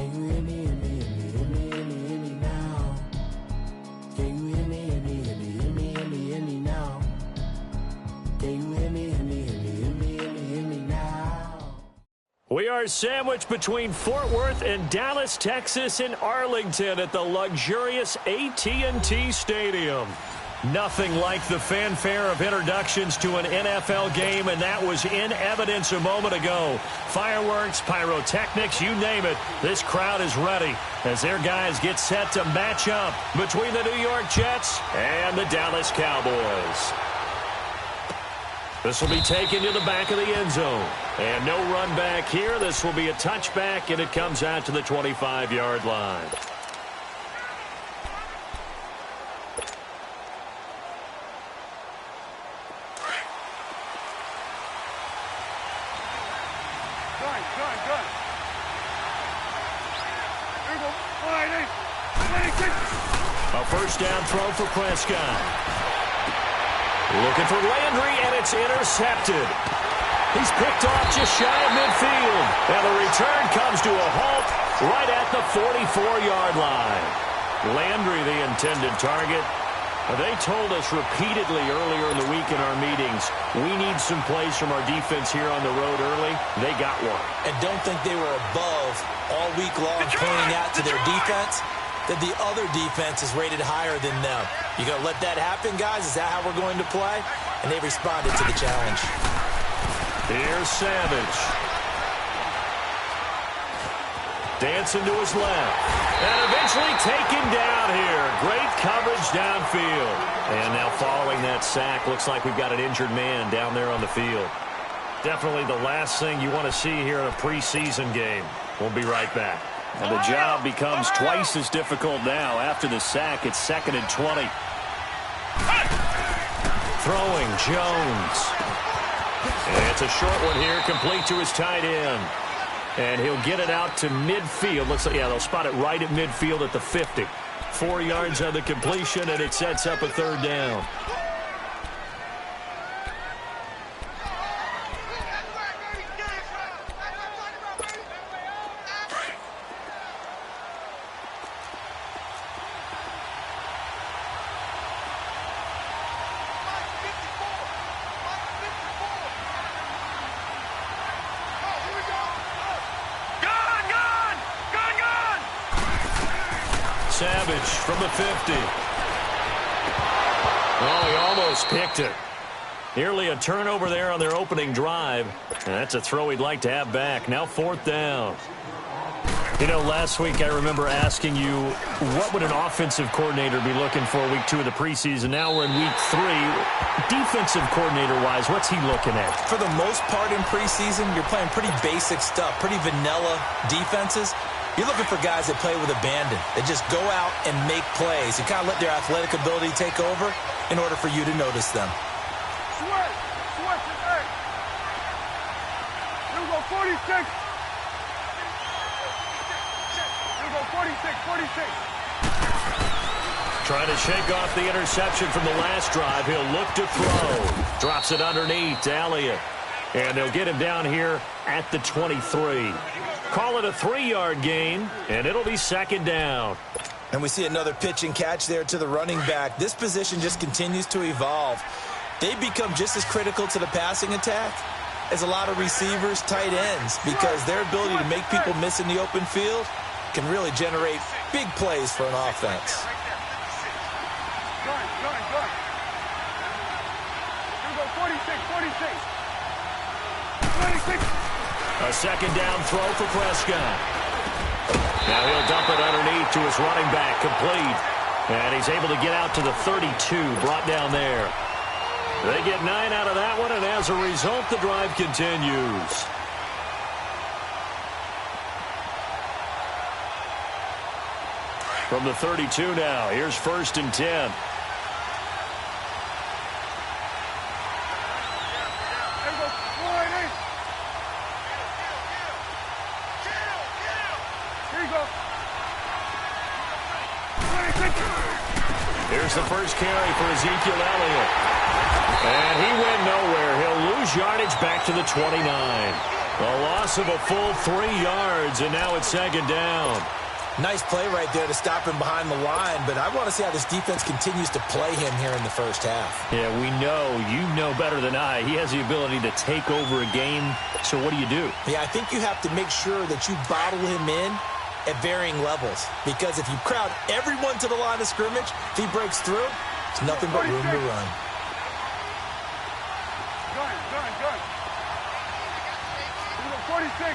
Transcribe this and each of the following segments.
Can you hear me, hear me, hear me, hear me, hear me, hear me now? Can you hear me, hear me, hear me, hear me, hear me, hear me now? Can you hear me, hear me, hear me, hear me, hear me, hear me now? We are sandwiched between Fort Worth and Dallas, Texas, and Arlington at the luxurious AT&T Stadium. Nothing like the fanfare of introductions to an NFL game, and that was in evidence a moment ago. Fireworks, pyrotechnics, you name it. This crowd is ready as their guys get set to match up between the New York Jets and the Dallas Cowboys. This will be taken to the back of the end zone. And no run back here. This will be a touchback, and it comes out to the 25-yard line. A first down throw for Prescott. Looking for Landry, and it's intercepted. He's picked off just shy of midfield. And the return comes to a halt right at the 44-yard line. Landry, the intended target. They told us repeatedly earlier in the week in our meetings, we need some plays from our defense here on the road early. They got one. And don't think they were above all week long pointing out to their defense that the other defense is rated higher than them. You going to let that happen, guys? Is that how we're going to play? And they responded to the challenge. Here's Savage. Dancing to his left. And eventually taken down here. Great coverage downfield. And now following that sack, looks like we've got an injured man down there on the field. Definitely the last thing you want to see here in a preseason game. We'll be right back. And the job becomes twice as difficult now. After the sack, it's 2nd and 20. Throwing, Jones. And it's a short one here, complete to his tight end. And he'll get it out to midfield. Looks like, yeah, they'll spot it right at midfield at the 50. 4 yards on the completion, and it sets up a third down. Savage from the 50. Oh, he almost picked it. Nearly a turnover there on their opening drive. And that's a throw he'd like to have back. Now 4th down. You know, last week I remember asking you, what would an offensive coordinator be looking for week 2 of the preseason? Now we're in week 3. Defensive coordinator-wise, what's he looking at? For the most part in preseason, you're playing pretty basic stuff, pretty vanilla defenses. You're looking for guys that play with abandon, that just go out and make plays. You kind of let their athletic ability take over in order for you to notice them. Switch, hey. Here we go, 46. Here we go, 46. Trying to shake off the interception from the last drive. He'll look to throw. Drops it underneath to Elliott. And they'll get him down here at the 23. Call it a 3-yard gain, and it'll be 2nd down. And we see another pitch and catch there to the running back. This position just continues to evolve. They become just as critical to the passing attack as a lot of receivers, tight ends, because their ability to make people miss in the open field can really generate big plays for an offense. Gun. Here we go, 46. 26. A 2nd down throw for Prescott. Now he'll dump it underneath to his running back, complete. And he's able to get out to the 32, brought down there. They get 9 out of that one, and as a result, the drive continues. From the 32 now, here's 1st and 10. Here's the first carry for Ezekiel Elliott. And he went nowhere. He'll lose yardage back to the 29. A loss of a full 3 yards, and now it's second down. Nice play right there to stop him behind the line, but I want to see how this defense continues to play him here in the first half. Yeah, we know. You know better than I. He has the ability to take over a game, so what do you do? Yeah, I think you have to make sure that you bottle him in at varying levels, because if you crowd everyone to the line of scrimmage, if he breaks through, it's nothing but room to run. Gun. Here we go, 46.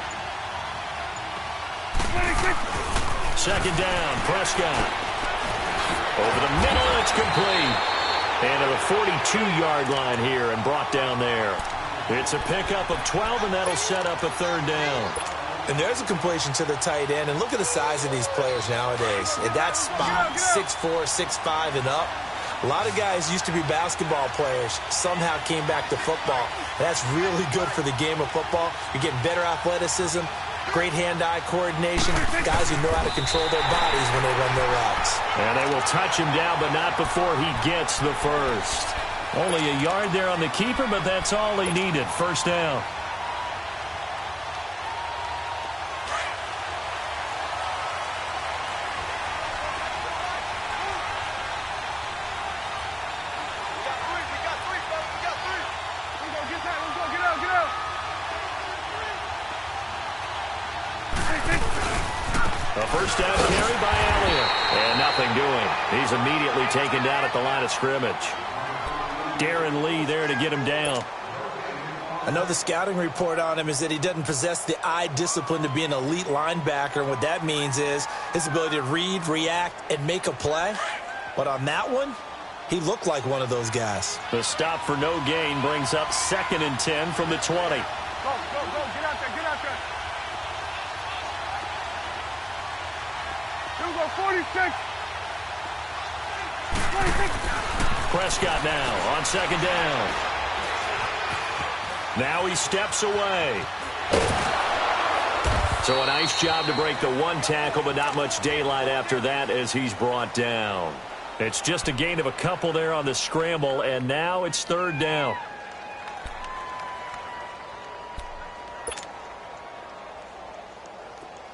26. Second down, Prescott. Over the middle, it's complete. And to the 42-yard line here and brought down there. It's a pickup of 12, and that'll set up a third down. And there's a completion to the tight end. And look at the size of these players nowadays. At that spot, 6'4", 6'5", and up. A lot of guys used to be basketball players, somehow came back to football. That's really good for the game of football. You're getting better athleticism, great hand-eye coordination, guys who know how to control their bodies when they run their routes. And they will touch him down, but not before he gets the first. Only a yard there on the keeper, but that's all he needed. First down. A first down carry by Elliott. And nothing doing. He's immediately taken down at the line of scrimmage. Darren Lee there to get him down. I know the scouting report on him is that he doesn't possess the eye discipline to be an elite linebacker. And what that means is his ability to read, react, and make a play. But on that one, he looked like one of those guys. The stop for no gain brings up 2nd and 10 from the 20. Go. Get out there. Here we go, 46. 26. Prescott now on second down. Now he steps away. So a nice job to break the one tackle, but not much daylight after that as he's brought down. It's just a gain of a couple there on the scramble, and now it's third down.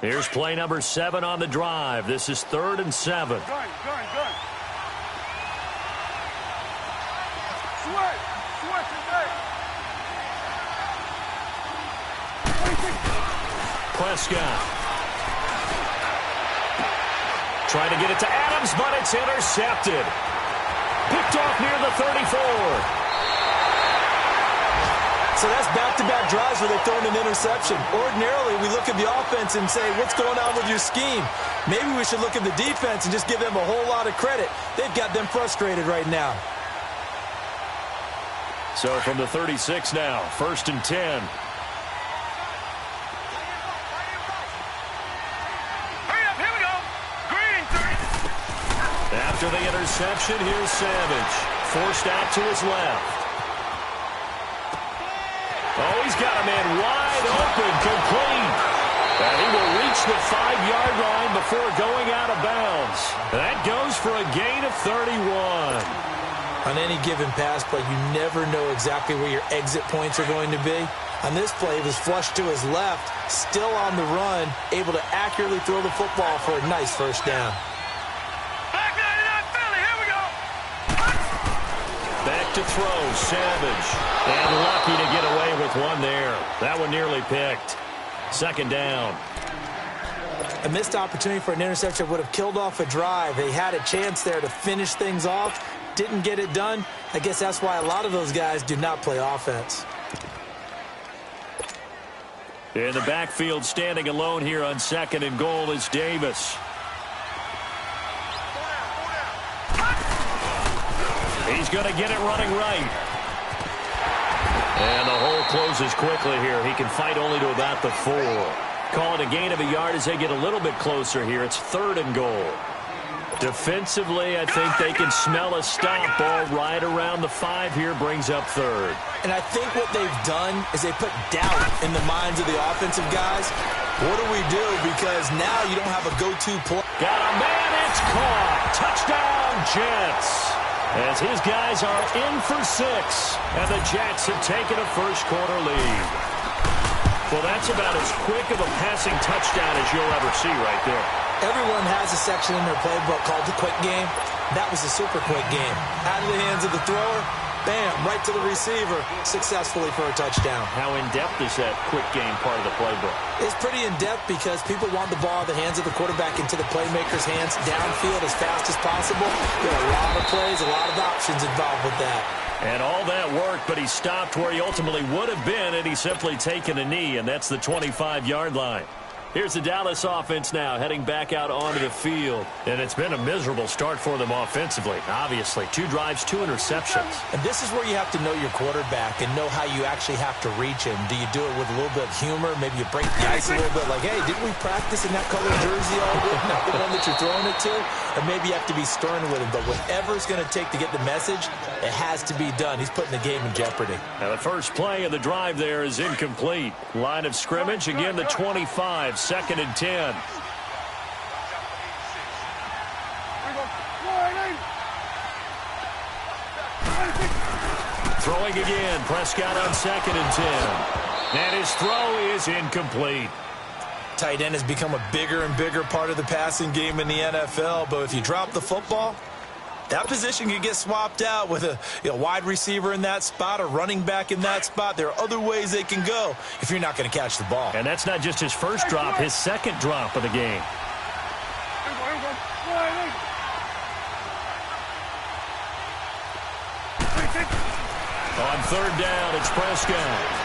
Here's play number 7 on the drive. This is 3rd and 7. Gun. Sweat today. 26. Prescott. Trying to get it to Adams, but it's intercepted. Picked off near the 34. So that's back-to-back drives where they've thrown an interception. Ordinarily, we look at the offense and say, what's going on with your scheme? Maybe we should look at the defense and just give them a whole lot of credit. They've got them frustrated right now. So from the 36 now, 1st and 10. After the interception, here's Savage. Forced out to his left. Oh, he's got a man wide open, complete. And he will reach the 5-yard line before going out of bounds. That goes for a gain of 31. On any given pass play, you never know exactly where your exit points are going to be. On this play, he was flushed to his left, still on the run, able to accurately throw the football for a nice first down. Back to throw, Savage. And lucky to get away with one there. That one nearly picked. 2nd down. A missed opportunity for an interception would have killed off a drive. They had a chance there to finish things off. Didn't get it done. I guess that's why a lot of those guys do not play offense. In the backfield, standing alone here on 2nd and goal is Davis. He's going to get it running right. And the hole closes quickly here. He can fight only to about the 4. Call it a gain of a yard as they get a little bit closer here. It's 3rd and goal. Defensively, I think they can smell a stop ball right around the 5 here. Brings up 3rd. And I think what they've done is they put doubt in the minds of the offensive guys. What do we do? Because now you don't have a go-to play. Got a man. It's caught. Touchdown, Jets. As his guys are in for 6. And the Jets have taken a first quarter lead. Well, that's about as quick of a passing touchdown as you'll ever see right there. Everyone has a section in their playbook called the quick game. That was a super quick game. Out of the hands of the thrower, bam, right to the receiver, successfully for a touchdown. How in-depth is that quick game part of the playbook? It's pretty in-depth because people want the ball in the hands of the quarterback into the playmaker's hands downfield as fast as possible. There are a lot of plays, a lot of options involved with that. And all that worked, but he stopped where he ultimately would have been, and he's simply taken a knee, and that's the 25-yard line. Here's the Dallas offense now heading back out onto the field. And it's been a miserable start for them offensively, obviously. 2 drives, 2 interceptions. And this is where you have to know your quarterback and know how you actually have to reach him. Do you do it with a little bit of humor? Maybe you break the ice a little bit like, hey, didn't we practice in that colored jersey all week? Not the one that you're throwing it to? Or maybe you have to be stern with him. But whatever it's going to take to get the message, it has to be done. He's putting the game in jeopardy. Now the first play of the drive there is incomplete. Line of scrimmage, again the 25. 2nd and 10. Throwing again. Prescott on 2nd and 10. And his throw is incomplete. Tight end has become a bigger and bigger part of the passing game in the NFL. But if you drop the football, that position can get swapped out with a wide receiver in that spot, a running back in that spot. There are other ways they can go if you're not going to catch the ball. And that's not just his first drop, his second drop of the game. On 3rd down, it's Prescott.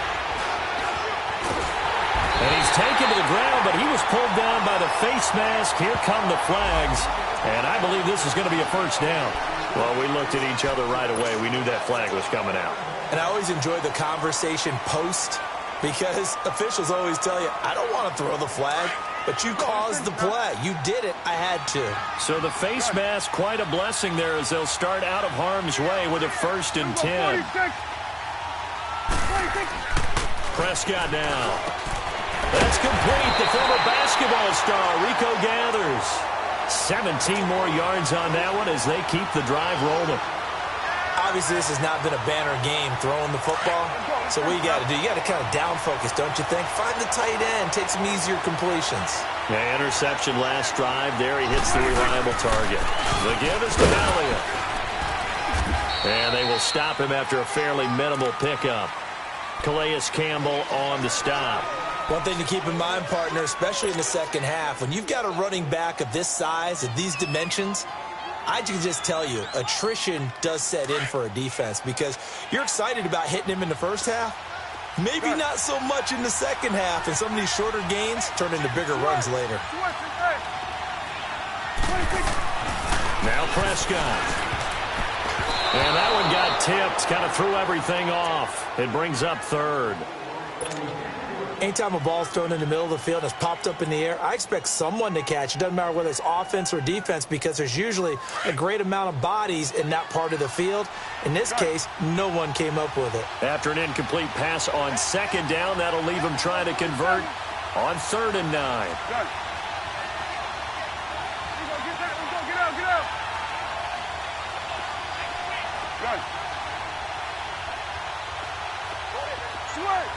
And he's taken to the ground, but he was pulled down by the face mask. Here come the flags. And I believe this is going to be a first down. Well, we looked at each other right away. We knew that flag was coming out. And I always enjoy the conversation post because officials always tell you, I don't want to throw the flag, but you caused the play. You did it. I had to. So the face mask, quite a blessing there as they'll start out of harm's way with a 1st and 10. Prescott now. That's complete. The former basketball star, Rico gathers. 17 more yards on that one as they keep the drive rolling. Obviously, this has not been a banner game throwing the football. So what you got to do, you got to kind of down focus, don't you think? Find the tight end, take some easier completions. Yeah, interception last drive. There he hits the reliable target. The give is to Elliott. And they will stop him after a fairly minimal pickup. Calais Campbell on the stop. One thing to keep in mind, partner, especially in the second half, when you've got a running back of this size, of these dimensions, I can just tell you, attrition does set in for a defense because you're excited about hitting him in the first half. Maybe not so much in the second half, and some of these shorter gains turn into bigger runs later. Now Prescott. And that one got tipped, kind of threw everything off. It brings up 3rd. Anytime a ball's thrown in the middle of the field and it's popped up in the air, I expect someone to catch. It doesn't matter whether it's offense or defense because there's usually a great amount of bodies in that part of the field. In this case, no one came up with it. After an incomplete pass on 2nd down, that'll leave him trying to convert on 3rd and 9. Get out. Run. Switch.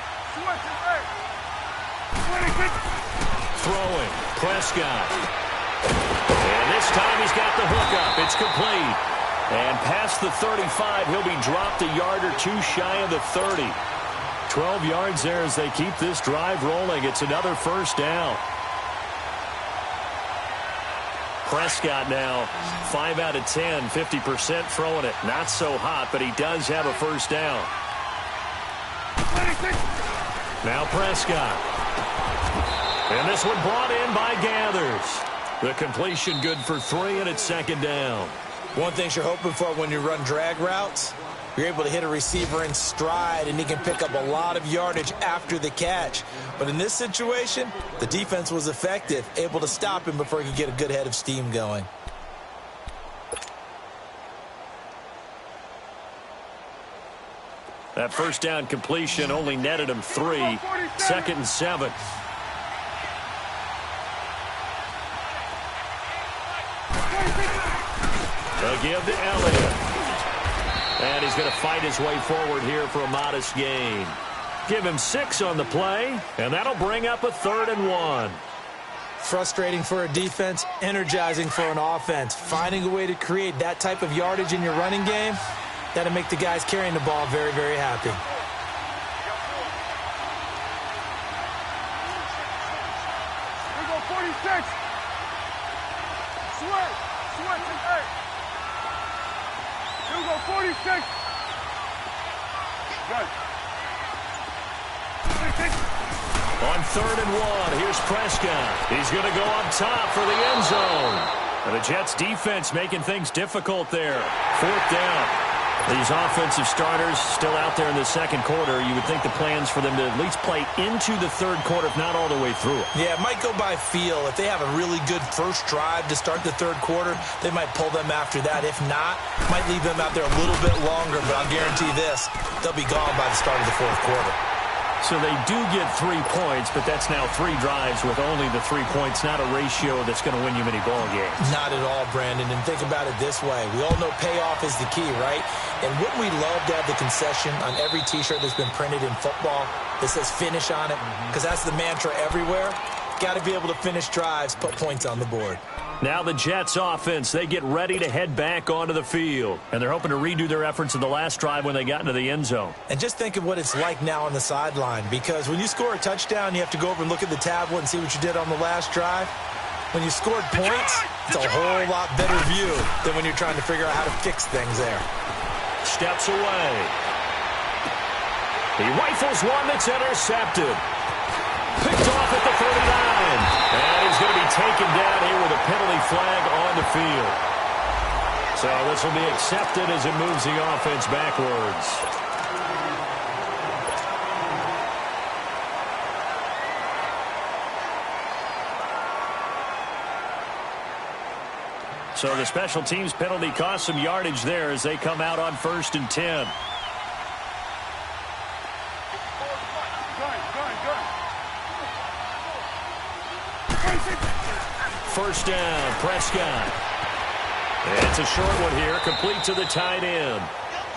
Throwing, Prescott. And this time he's got the hook up. It's complete. And past the 35, he'll be dropped a yard or 2 shy of the 30. 12 yards there as they keep this drive rolling. It's another first down. Prescott now, 5 out of 10, 50% throwing it. Not so hot, but he does have a first down. Now Prescott. And this one brought in by Gathers. The completion good for 3, and it's 2nd down. One thing you're hoping for when you run drag routes, you're able to hit a receiver in stride, and he can pick up a lot of yardage after the catch. But in this situation, the defense was effective, able to stop him before he could get a good head of steam going. That first down completion only netted him 3. 2nd and 7. A give to Elliott. And he's going to fight his way forward here for a modest gain. Give him 6 on the play, and that'll bring up a 3rd and 1. Frustrating for a defense, energizing for an offense. Finding a way to create that type of yardage in your running game, that'll make the guys carrying the ball very, very happy. Here we go, 46. Switch, hey. Here we go, 46. Good. 46. On 3rd and 1, here's Prescott. He's going to go up top for the end zone. And the Jets defense making things difficult there. 4th down. These offensive starters still out there in the second quarter. You would think the plans for them to at least play into the third quarter, if not all the way through it. Yeah, it might go by feel. If they have a really good first drive to start the third quarter, they might pull them after that. If not, might leave them out there a little bit longer, but I'll guarantee this, they'll be gone by the start of the fourth quarter. So they do get 3 points, but that's now 3 drives with only the 3 points, not a ratio that's going to win you many ball games. Not at all, Brandon. And think about it this way. We all know payoff is the key, right? And wouldn't we love to have the concession on every T-shirt that's been printed in football that says finish on it? Because that's the mantra everywhere. Got to be able to finish drives, put points on the board. Now the Jets offense, they get ready to head back onto the field. And they're hoping to redo their efforts in the last drive when they got into the end zone. And just think of what it's like now on the sideline. Because when you score a touchdown, you have to go over and look at the tablet and see what you did on the last drive. When you scored points, it's a whole lot better view than when you're trying to figure out how to fix things there. Steps away. He rifles one that's intercepted. Picked off at the 39. And he's going to be taken down here with a penalty flag on the field. So this will be accepted as it moves the offense backwards. So the special teams penalty cost some yardage there as they come out on 1st and 10. First down, Prescott. It's a short one here, complete to the tight end.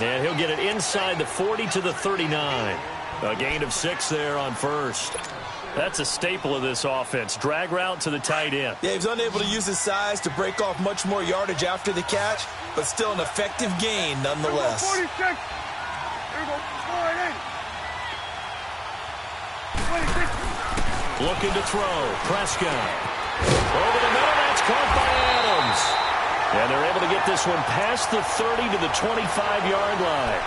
And he'll get it inside the 40 to the 39. A gain of 6 there on first. That's a staple of this offense. Drag route to the tight end. Yeah, he was unable to use his size to break off much more yardage after the catch, but still an effective gain nonetheless. 46. Here we go, 4 and 8. 26. Looking to throw, Prescott. Over the middle, that's caught by Adams. And they're able to get this one past the 30 to the 25-yard line.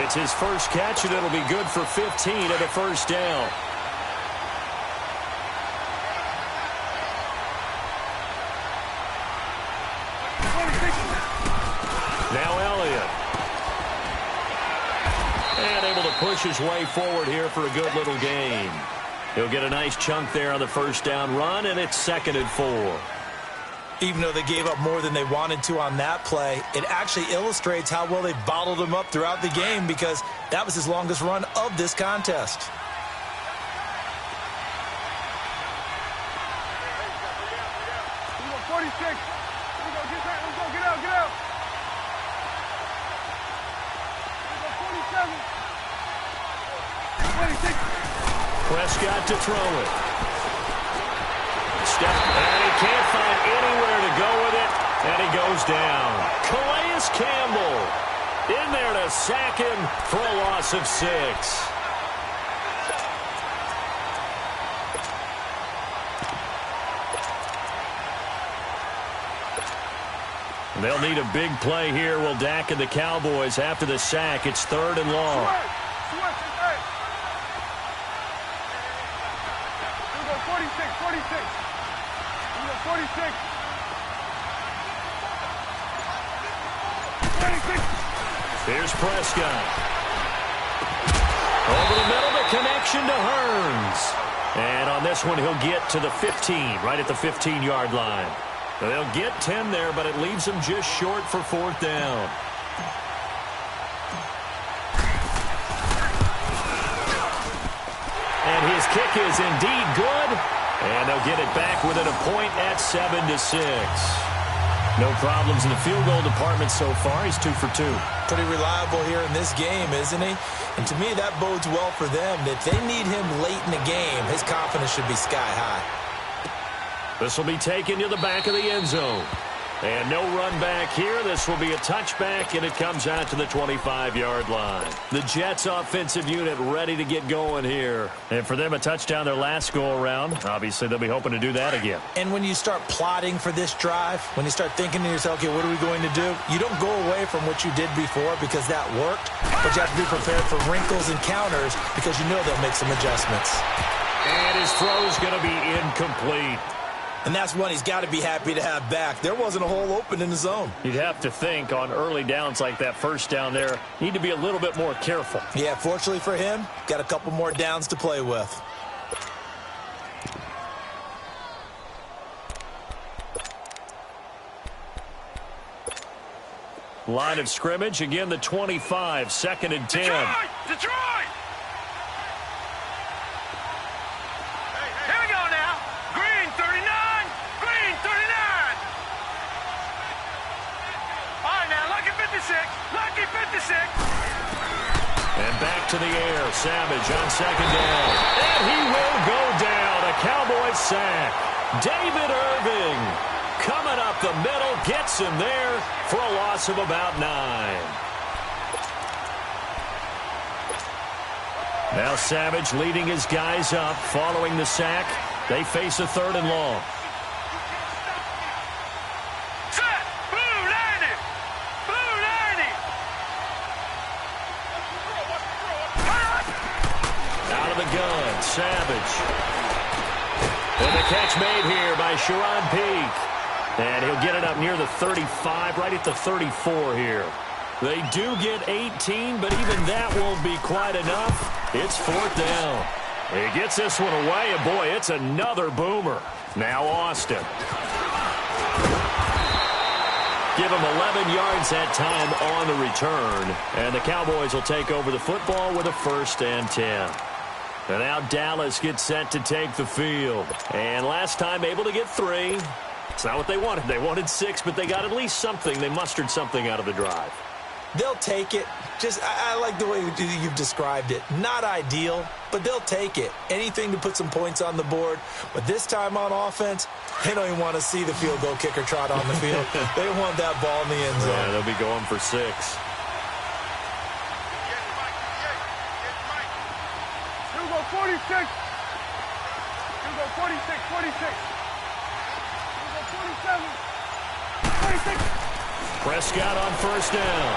It's his first catch, and it'll be good for 15 at a first down. Now Elliott. And able to push his way forward here for a good little gain. He'll get a nice chunk there on the first down run, and it's 2nd and 4. Even though they gave up more than they wanted to on that play, it actually illustrates how well they bottled him up throughout the game because that was his longest run of this contest. Here we go, 46. Here we go, get back. Let's go, get out, get out. Here we go, 47. 26. Prescott to throw it. Step, and he can't find anywhere to go with it, and he goes down. Calais Campbell in there to sack him for a loss of 6. They'll need a big play here, will Dak and the Cowboys after the sack. It's 3rd and long. Here's Prescott. Over the middle, the connection to Hearns. And on this one, he'll get to the 15, right at the 15-yard line. They'll get 10 there, but it leaves them just short for 4th down. And his kick is indeed good. And they'll get it back within a point at 7-6. No problems in the field goal department so far. He's 2 for 2. Pretty reliable here in this game, isn't he? And to me, that bodes well for them. If they need him late in the game, his confidence should be sky high. This will be taken to the back of the end zone. And no run back here. This will be a touchback, and it comes out to the 25-yard line. The Jets offensive unit ready to get going here. And for them, a touchdown their last go-around. Obviously, they'll be hoping to do that again. And when you start plotting for this drive, when you start thinking to yourself, okay, what are we going to do? You don't go away from what you did before because that worked, but you have to be prepared for wrinkles and counters because you know they'll make some adjustments. And his throw is going to be incomplete. And that's one he's got to be happy to have back. There wasn't a hole open in the zone. You'd have to think on early downs like that first down there, need to be a little bit more careful. Yeah, fortunately for him, got a couple more downs to play with. Line of scrimmage, again the 25, 2nd and 10. Detroit! Here we go now. Green 39. Green 39. All right, now, lucky 56. Lucky 56. And back to the air. Savage on 2nd down. And he will go down. A Cowboys sack. David Irving coming up the middle, gets him there for a loss of about 9. Now Savage leading his guys up following the sack. They face a 3rd and long. Set. Blue 90. Blue 90. Out of the gun, Savage. And the catch made here by Sharon Peake. And he'll get it up near the 35, right at the 34 here. They do get 18, but even that won't be quite enough. It's 4th down. He gets this one away, and boy, it's another boomer. Now Austin. Give him 11 yards that time on the return. And the Cowboys will take over the football with a 1st and 10. And now Dallas gets set to take the field. And last time able to get 3. It's not what they wanted. They wanted 6, but they got at least something. They mustered something out of the drive. They'll take it. I like the way you've described it. Not ideal, but they'll take it. Anything to put some points on the board. But this time on offense, they don't even want to see the field goal kicker trot on the field. They want that ball in the end zone. Yeah, they'll be going for 6. Here we go, 46. Here we go, 46, 46. Here we go, 47. 46. Prescott on 1st down.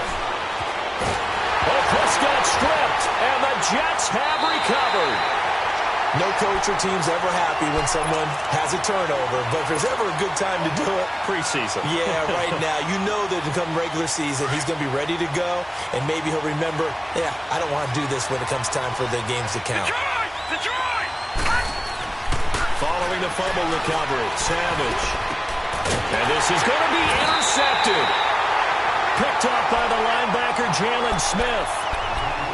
Oh, Prescott stripped, and the Jets have recovered. No coach or team's ever happy when someone has a turnover, but if there's ever a good time to do it, Preseason. yeah, right now. You know that come regular season, he's going to be ready to go, and maybe he'll remember, yeah, I don't want to do this when it comes time for the games to count. Detroit! Following the fumble recovery, Savage. And this is going to be intercepted. Picked up by the linebacker, Jalen Smith.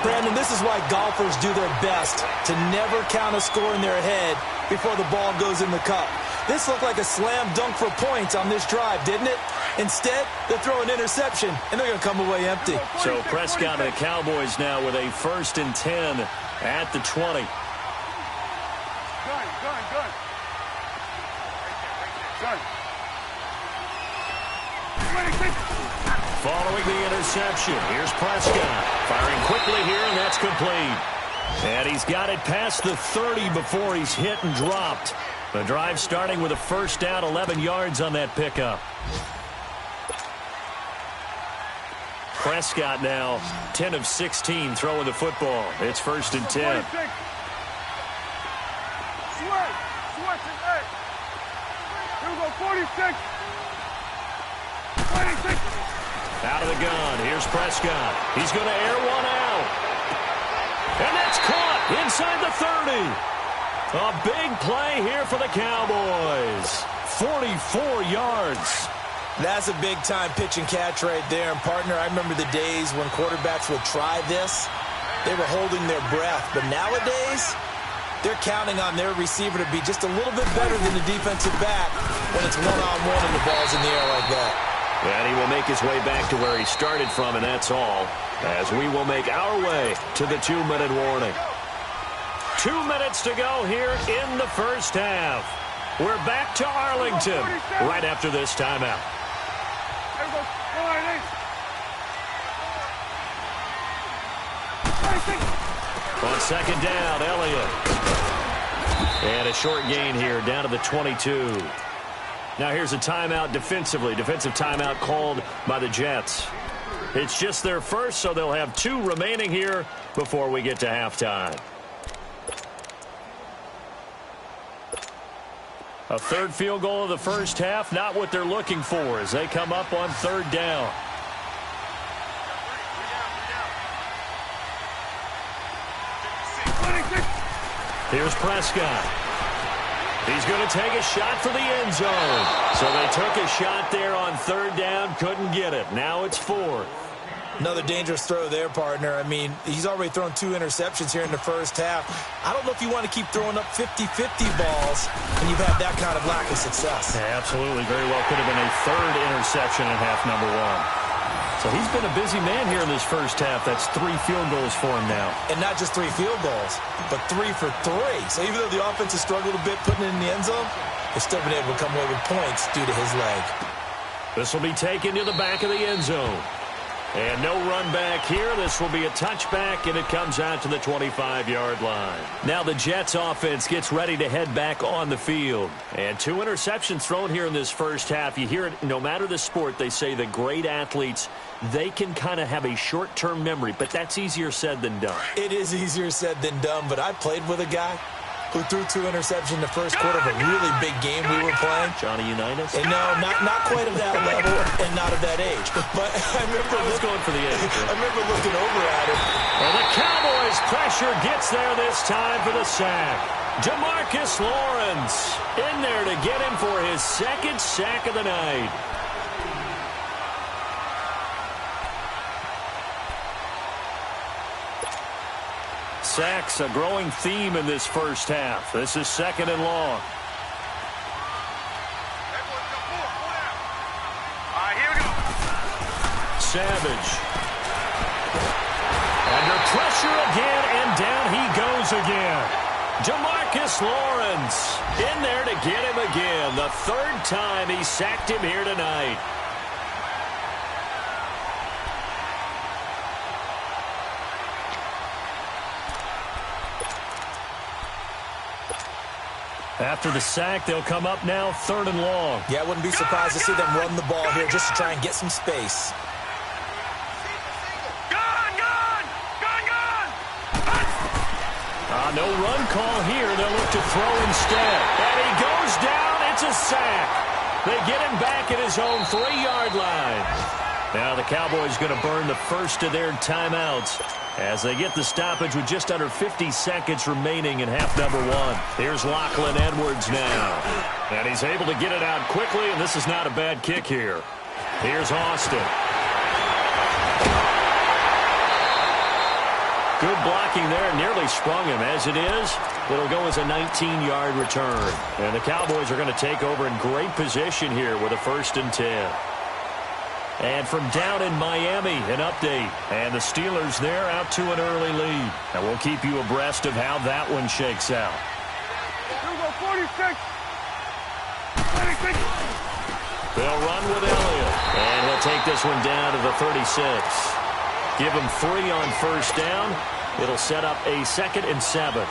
Brandon, this is why golfers do their best to never count a score in their head before the ball goes in the cup. This looked like a slam dunk for points on this drive, didn't it? Instead, they throw an interception, and they're going to come away empty. So Prescott and the Cowboys now with a 1st and 10 at the 20. Gun. Gun. 26. Following the interception, here's Prescott. Firing quickly here, and that's complete. And he's got it past the 30 before he's hit and dropped. The drive starting with a 1st down, 11 yards on that pickup. Prescott now 10 of 16 throwing the football. It's 1st and 10. Switch is 8. Here we go, 46. 26. Out of the gun, here's Prescott. He's going to air one out. And that's caught inside the 30. A big play here for the Cowboys. 44 yards. That's a big-time pitch and catch right there. And, partner, I remember the days when quarterbacks would try this. They were holding their breath. But nowadays, they're counting on their receiver to be just a little bit better than the defensive back when it's one-on-one and the ball's in the air like that. And he will make his way back to where he started from, and that's all, as we will make our way to the 2-minute warning. 2 minutes to go here in the first half. We're back to Arlington right after this timeout. On second down, Elliott. And a short gain here, down to the 22. Now here's a timeout defensively. Defensive timeout called by the Jets. It's just their first, so they'll have 2 remaining here before we get to halftime. A third field goal of the first half, not what they're looking for as they come up on third down. Here's Prescott. He's going to take a shot for the end zone. So they took a shot there on third down, couldn't get it. Now it's 4. Another dangerous throw there, partner. I mean, he's already thrown 2 interceptions here in the first half. I don't know if you want to keep throwing up 50-50 balls when you've had that kind of lack of success. Yeah, absolutely. Very well could have been a third interception in half number 1. So he's been a busy man here in this first half. That's 3 field goals for him now. And not just 3 field goals, but 3 for 3. So even though the offense has struggled a bit putting it in the end zone, they've still been able to come away with points due to his leg. This will be taken to the back of the end zone. And no run back here. This will be a touchback, and it comes out to the 25-yard line. Now the Jets offense gets ready to head back on the field. And 2 interceptions thrown here in this first half. You hear it, no matter the sport, they say the great athletes, they can kind of have a short-term memory, but that's easier said than done. It is easier said than done, but I played with a guy who threw 2 interceptions in the first quarter of a really big game we were playing. Johnny Unitas? And no, not quite at that level and not at that age. But I remember I was going for the age. I remember looking over at him. And the Cowboys' pressure gets there this time for the sack. DeMarcus Lawrence in there to get him for his 2nd sack of the night. Sacks, a growing theme in this first half. This is 2nd and long. Savage. Under pressure again, and down he goes again. DeMarcus Lawrence in there to get him again. The 3rd time he sacked him here tonight. After the sack, they'll come up now 3rd and long. Yeah, I wouldn't be surprised to see them run the ball here just to try and get some space. No run call here. They'll look to throw instead. And he goes down. It's a sack. They get him back at his own 3-yard line. Now the Cowboys going to burn the first of their timeouts as they get the stoppage with just under 50 seconds remaining in half number 1. Here's Lachlan Edwards now. And he's able to get it out quickly, and this is not a bad kick here. Here's Austin. Good blocking there, nearly sprung him. As it is, it'll go as a 19-yard return. And the Cowboys are going to take over in great position here with a 1st and 10. And from down in Miami, an update. And the Steelers there out to an early lead. And we'll keep you abreast of how that one shakes out. 46. They'll run with Elliott. And he'll take this one down to the 36. Give him 3 on 1st down. It'll set up a 2nd and 7.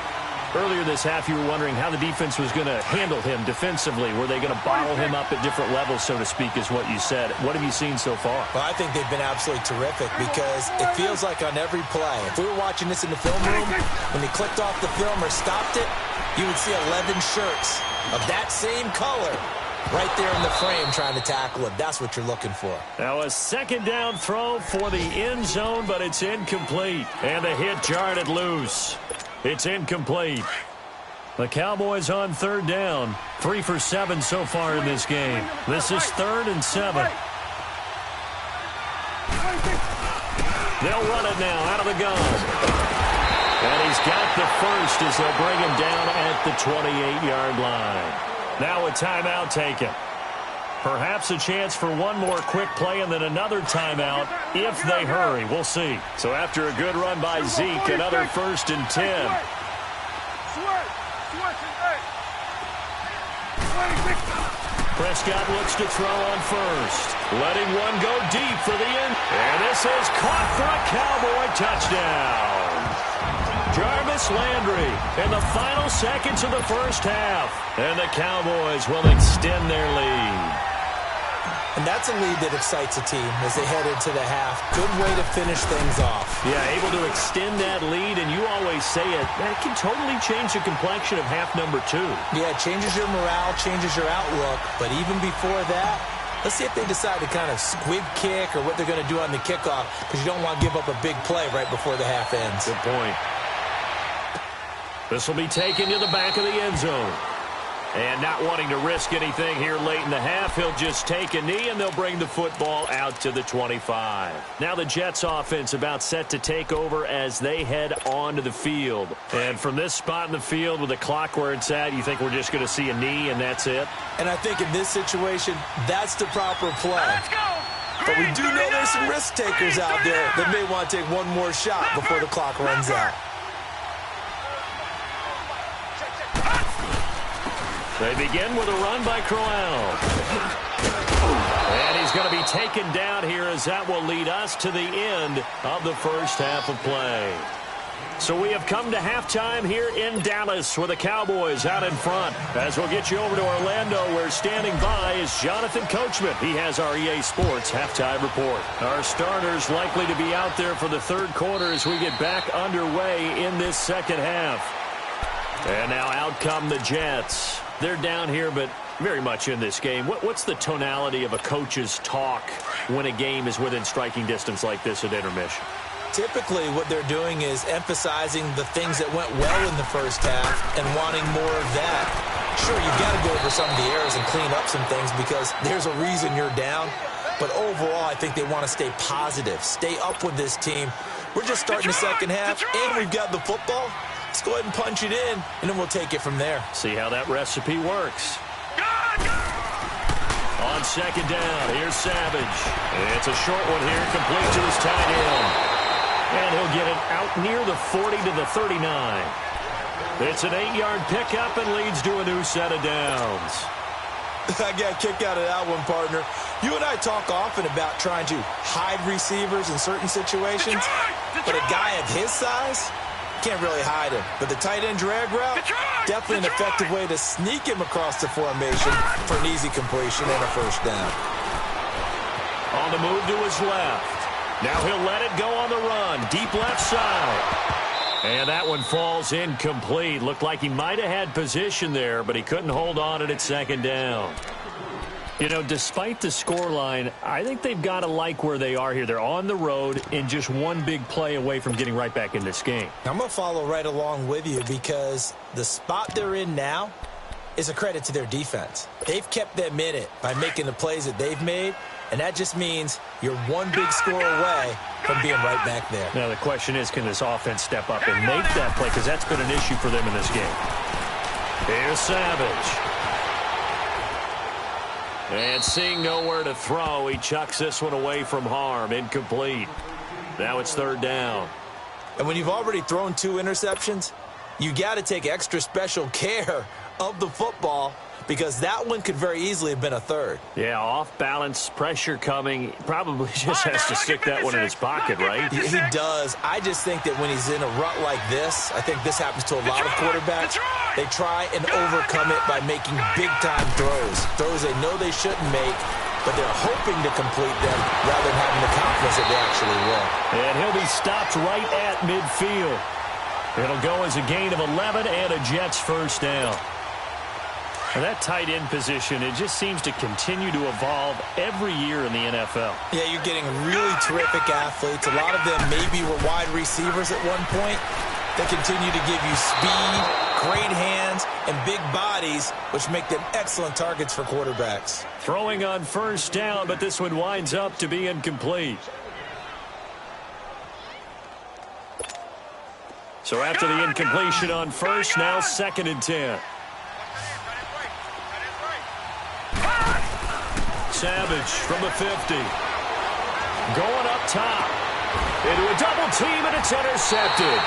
Earlier this half, you were wondering how the defense was going to handle him defensively. Were they going to bottle him up at different levels, so to speak, is what you said. What have you seen so far? Well, I think they've been absolutely terrific because it feels like on every play, if we were watching this in the film room, when he clicked off the film or stopped it, you would see 11 shirts of that same color right there in the frame trying to tackle him. That's what you're looking for. Now a 2nd down throw for the end zone, but it's incomplete. And the hit jarred it loose. It's incomplete. The Cowboys on 3rd down. 3 for 7 so far in this game. This is 3rd and 7. They'll run it now out of the gun. And he's got the 1st as they'll bring him down at the 28-yard line. Now a timeout taken. Perhaps a chance for one more quick play and then another timeout if they hurry. We'll see. So after a good run by Zeke, another 1st and 10. Prescott looks to throw on first. Letting one go deep for the end. And this is caught for a Cowboy touchdown. Jarvis Landry in the final seconds of the first half. And the Cowboys will extend their lead. And that's a lead that excites a team as they head into the half. Good way to finish things off. Yeah, able to extend that lead, and you always say it, that can totally change the complexion of half number 2. Yeah, it changes your morale, changes your outlook. But even before that, let's see if they decide to kind of squib kick or what they're going to do on the kickoff, because you don't want to give up a big play right before the half ends. Good point. This will be taken to the back of the end zone. And not wanting to risk anything here late in the half, he'll just take a knee, and they'll bring the football out to the 25. Now the Jets offense about set to take over as they head onto the field. And from this spot in the field with the clock where it's at, you think we're just going to see a knee and that's it? And I think in this situation, that's the proper play. But we do know there's some risk takers out there that may want to take one more shot before the clock runs out. They begin with a run by Crowell. And he's going to be taken down here as that will lead us to the end of the first half of play. So we have come to halftime here in Dallas with the Cowboys out in front. As we'll get you over to Orlando, where standing by is Jonathan Coachman. He has our EA Sports halftime report. Our starters likely to be out there for the third quarter as we get back underway in this second half. And now out come the Jets. They're down here, but very much in this game. What's the tonality of a coach's talk when a game is within striking distance like this at intermission? Typically, what they're doing is emphasizing the things that went well in the first half and wanting more of that. Sure, you've got to go over some of the errors and clean up some things because there's a reason you're down. But overall, I think they want to stay positive, stay up with this team. We're just starting the second half, and we've got the football. Let's go ahead and punch it in, and then we'll take it from there. See how that recipe works. On second down, here's Savage. It's a short one here, complete to his tight end. And he'll get it out near the 40 to the 39. It's an 8-yard pickup and leads to a new set of downs. I got a kick out of that one, partner. You and I talk often about trying to hide receivers in certain situations, but a guy of his size can't really hide him. But the tight end drag route, definitely an effective way to sneak him across the formation for an easy completion and a first down. On the move to his left. Now he'll let it go on the run. Deep left side. And that one falls incomplete. Looked like he might have had position there, but he couldn't hold on it at second down. You know, despite the scoreline, I think they've got to like where they are here. They're on the road and just one big play away from getting right back in this game. I'm going to follow right along with you because the spot they're in now is a credit to their defense. They've kept them in it by making the plays that they've made, and that just means you're one big score away from being right back there. Now, the question is, can this offense step up and make that play? Because that's been an issue for them in this game. Here's Savage. And seeing nowhere to throw, he chucks this one away from harm. Incomplete. Now it's third down. And when you've already thrown 2 interceptions, you got to take extra special care of the football because that one could very easily have been a third. Yeah, off balance, pressure coming. Probably just has to stick that one in his pocket, right? He does. I just think that when he's in a rut like this, I think this happens to a lot of quarterbacks. They try and overcome it by making big-time throws. Throws they know they shouldn't make, but they're hoping to complete them rather than having the confidence that they actually will. And he'll be stopped right at midfield. It'll go as a gain of 11 and a Jets first down. And that tight end position, it just seems to continue to evolve every year in the NFL. Yeah, you're getting really terrific athletes. A lot of them maybe were wide receivers at one point. They continue to give you speed, great hands, and big bodies, which make them excellent targets for quarterbacks. Throwing on first down, but this one winds up to be incomplete. So after the incompletion on first, now second and 10. Savage from the 50. Going up top. Into a double team, and it's intercepted.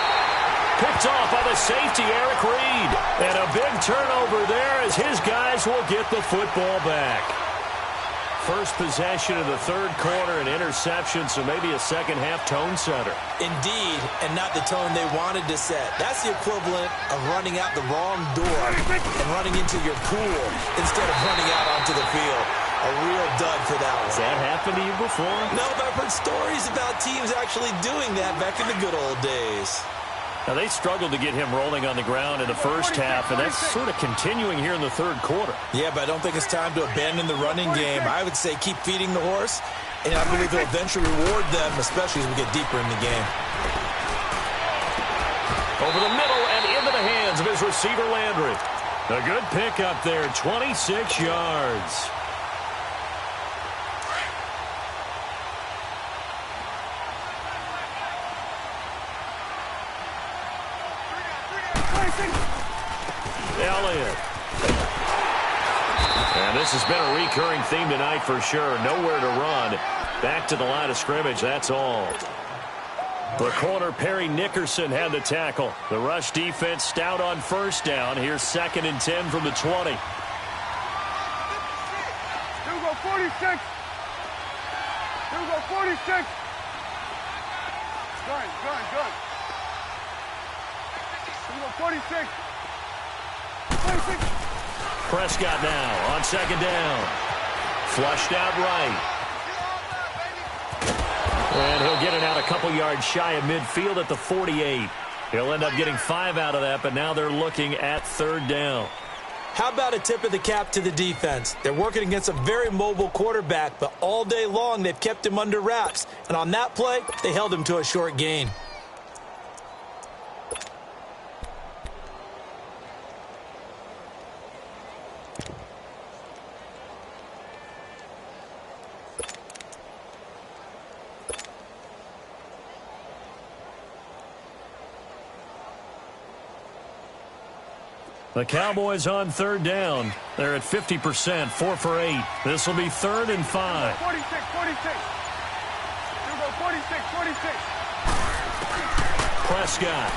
Picked off by the safety, Eric Reed. And a big turnover there as his guys will get the football back. First possession of the third quarter, an interception, so maybe a second-half tone setter. Indeed, and not the tone they wanted to set. That's the equivalent of running out the wrong door and running into your pool instead of running out onto the field. A real dud for that one. Has that happened to you before? No, but I've heard stories about teams actually doing that back in the good old days. Now, they struggled to get him rolling on the ground in the first half, and that's sort of continuing here in the third quarter. Yeah, but I don't think it's time to abandon the running game. I would say keep feeding the horse, and I believe they'll eventually reward them, especially as we get deeper in the game. Over the middle and into the hands of his receiver, Landry. A good pickup there, 26 yards. Elliott. And this has been a recurring theme tonight for sure. Nowhere to run. Back to the line of scrimmage, that's all. The corner, Perry Nickerson, had the tackle. The rush defense stout on first down. Here's 2nd and 10 from the 20. Here we go, 46. Here we go, 46. Good. Here we go, 46. 26. Prescott now on 2nd down. Flushed out right. And he'll get it out a couple yards shy of midfield at the 48. He'll end up getting 5 out of that, but now they're looking at 3rd down. How about a tip of the cap to the defense? They're working against a very mobile quarterback, but all day long they've kept him under wraps. And on that play, they held him to a short gain. The Cowboys on 3rd down. They're at 50%, 4 for 8. This will be 3rd and 5. 46. Here we go, 46. Prescott.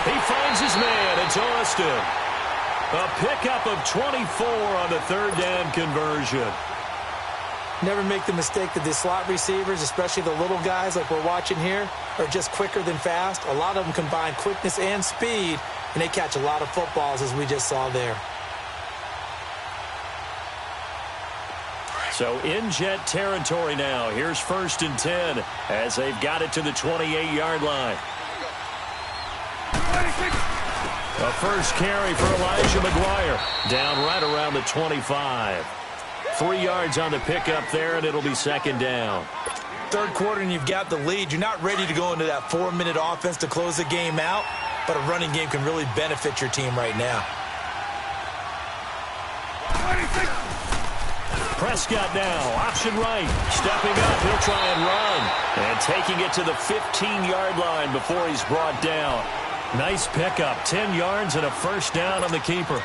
He finds his man. It's Austin. A pickup of 24 on the 3rd down conversion. Never make the mistake that the slot receivers, especially the little guys like we're watching here, are just quicker than fast. A lot of them combine quickness and speed, and they catch a lot of footballs, as we just saw there. So in Jet territory now. Here's 1st and 10 as they've got it to the 28-yard line. 26. A first carry for Elijah McGuire. Down right around the 25. 3 yards on the pickup there, and it'll be 2nd down. Third quarter, and you've got the lead. You're not ready to go into that 4-minute offense to close the game out, but a running game can really benefit your team right now. 26. Prescott now, option right. Stepping up, he'll try and run. And taking it to the 15-yard line before he's brought down. Nice pickup, 10 yards and a first down on the keeper.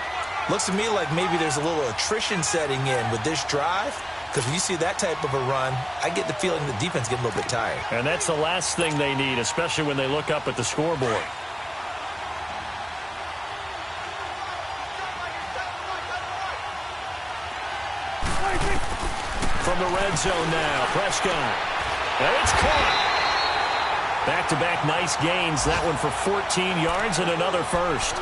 Looks to me like maybe there's a little attrition setting in with this drive, because when you see that type of a run, I get the feeling the defense getting a little bit tired. And that's the last thing they need, especially when they look up at the scoreboard. From the red zone now, Prescott. And it's caught. Back-to-back nice gains. That one for 14 yards and another first.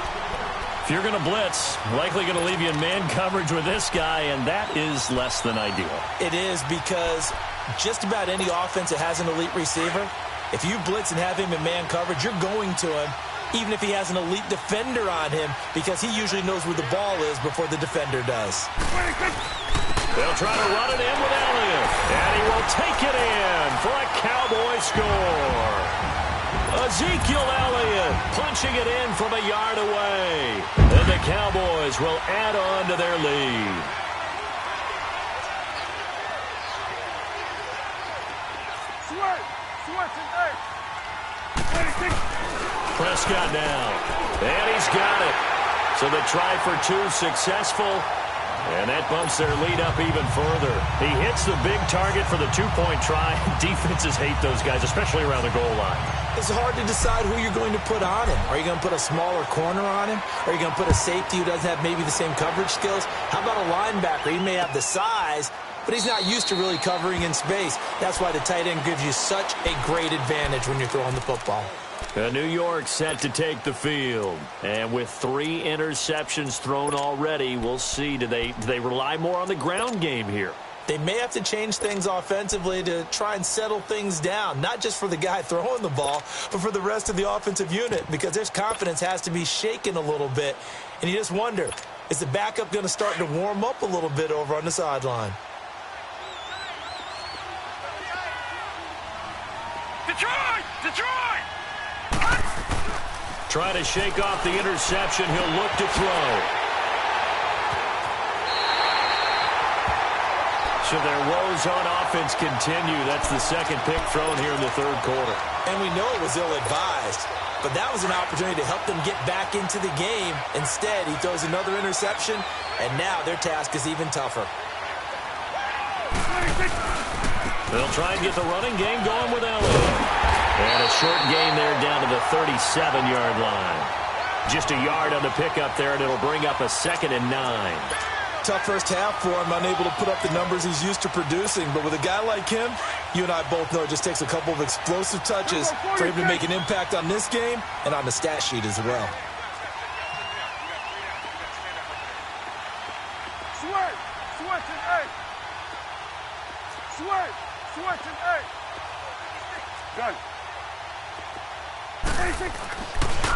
If you're going to blitz, likely going to leave you in man coverage with this guy, and that is less than ideal. It is, because just about any offense that has an elite receiver, if you blitz and have him in man coverage, you're going to him, even if he has an elite defender on him, because he usually knows where the ball is before the defender does. 26. They'll try to run it in with Elliott, and he will take it in for a Cowboy score. Ezekiel Elliott punching it in from a yard away. And the Cowboys will add on to their lead. Prescott now. And he's got it. So the try for 2 successful. And that bumps their lead up even further. He hits the big target for the two-point try. Defenses hate those guys, especially around the goal line. It's hard to decide who you're going to put on him. Are you going to put a smaller corner on him? Are you going to put a safety who doesn't have maybe the same coverage skills? How about a linebacker? He may have the size, but he's not used to really covering in space. That's why the tight end gives you such a great advantage when you're throwing the football. New York set to take the field. And with 3 interceptions thrown already, we'll see. Do they rely more on the ground game here? They may have to change things offensively to try and settle things down, not just for the guy throwing the ball, but for the rest of the offensive unit, because their confidence has to be shaken a little bit. And you just wonder, is the backup going to start to warm up a little bit over on the sideline? Detroit! Detroit! Trying to shake off the interception. He'll look to throw. So their woes on offense continue. That's the second pick thrown here in the third quarter. And we know it was ill-advised, but that was an opportunity to help them get back into the game. Instead, he throws another interception, and now their task is even tougher. They'll try and get the running game going with Elliott. And a short gain there down to the 37-yard line. Just a yard on the pickup there, and it'll bring up a 2nd and 9. Tough first half for him, unable to put up the numbers he's used to producing. But with a guy like him, you and I both know it just takes a couple of explosive touches for him to make an impact on this game and on the stat sheet as well. Switch and 8. Switch and 8. Good. 26.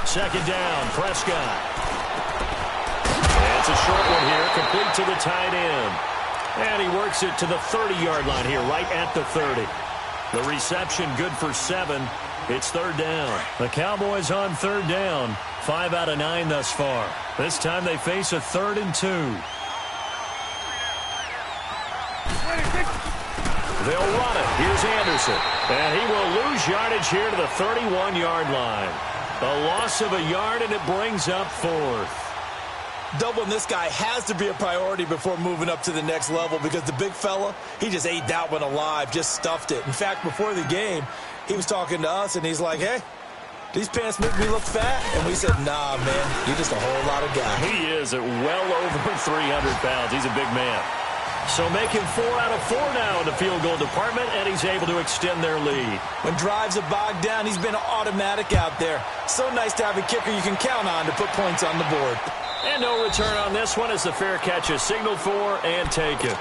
2nd down, Prescott. It's a short one here, complete to the tight end. And he works it to the 30-yard line here, right at the 30. The reception good for 7. It's 3rd down. The Cowboys on 3rd down. 5 out of 9 thus far. This time they face a 3rd and 2. They'll run it. Here's Anderson. And he will lose yardage here to the 31-yard line. A loss of a yard, and it brings up 4th. Doubling this guy has to be a priority before moving up to the next level, because the big fella, he just ate that one alive, just stuffed it. In fact, before the game, he was talking to us, and he's like, hey, these pants make me look fat? And we said, nah, man, you're just a whole lot of guy. He is at well over 300 pounds. He's a big man. So making 4 out of 4 now in the field goal department, and he's able to extend their lead. When drives are bogged down, he's been automatic out there. So nice to have a kicker you can count on to put points on the board. And no return on this one as the fair catch is signaled for and taken.